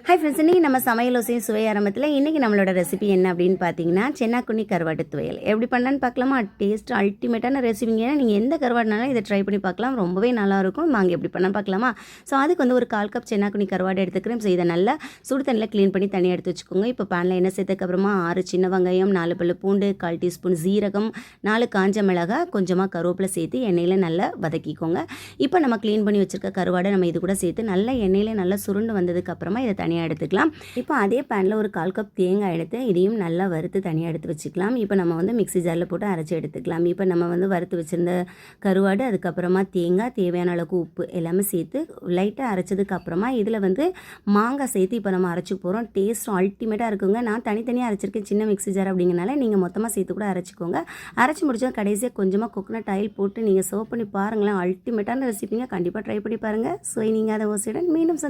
Hi friends, இன்றைக்கி நம்ம சமையலோசையும் சுவை ஆரம்பத்தில் இன்றைக்கி நம்மளோட ரெசிபி என்ன அப்படின்னு பார்த்தீங்கன்னா சென்னாக்குண்ணி கருவாட்டு துவையல் எப்படி பண்ணலான்னு பார்க்கலாமா. டேஸ்ட் அல்டிமேட்டான ரெசிபிங்க. நீங்கள் எந்த கருவாடுனாலும் இதை ட்ரை பண்ணி பார்க்கலாம், ரொம்பவே நல்லாயிருக்கும். நாங்கள் எப்படி பண்ணால் பார்க்கலாமா. ஸோ அதுக்கு வந்து ஒரு 1/4 கப் சென்னாக்குண்ணி கருவாடு எடுத்துக்கிறேன். ஸோ இதை நல்லா சுடு தண்ணியில் க்ளீன் பண்ணி தனியாக எடுத்து வச்சுக்கோங்க. இப்போ பேனில் எண்ணெய் சேர்த்ததுக்கப்புறமா 6 சின்ன வெங்காயம், 4 பல்லு பூண்டு, 1/4 டீஸ்பூன் ஜீரகம், 4 காஞ்ச மிளகாய், கொஞ்சமாக கருவேப்பிலை சேர்த்து எண்ணெயில் நல்லா வதக்கிக்கோங்க. இப்போ நம்ம க்ளீன் பண்ணி வச்சுருக்க கருவாடை நம்ம இது கூட சேர்த்து நல்லா எண்ணெயில் நல்லா சுருண்டு வந்ததுக்கப்புறமா இதை தனியாக எடுத்துக்கலாம். இப்போ அதே பேனில் ஒரு 1/4 கப் தேங்காய் எடுத்து இதையும் நல்லா வறுத்து தனியாக எடுத்து வச்சுக்கலாம். இப்போ நம்ம வந்து மிக்ஸி ஜாரில் போட்டு அரைச்சி எடுத்துக்கலாம். இப்போ நம்ம வந்து வறுத்து வச்சுருந்த கருவாடு, அதுக்கப்புறமா தேங்காய், தேவையான அளவுக்கு உப்பு எல்லாமே சேர்த்து லைட்டாக அரைச்சதுக்கப்புறமா இதில் வந்து மாங்காய் சேர்த்து இப்போ நம்ம அரைச்சி போகிறோம். டேஸ்ட் அல்டிமேட்டாக இருக்குங்க. நான் தனித்தனியாக அரைச்சிருக்கேன், சின்ன மிக்ஸி ஜார் அப்படிங்கிறனால நீங்கள் மொத்தமாக சேர்த்து கூட அரைச்சிக்கோங்க. அரைச்சி முடிச்சா கடைசியாக கொஞ்சமாக கோகனட் ஆயில் போட்டு நீங்கள் சர்வ் பண்ணி பாருங்களேன். அல்டிமேட்டான ரெசிபிங்க. கண்டிப்பாக ட்ரை பண்ணி பாருங்கள். ஸோ நீங்கள் அதை ஓசியுடன் மீண்டும்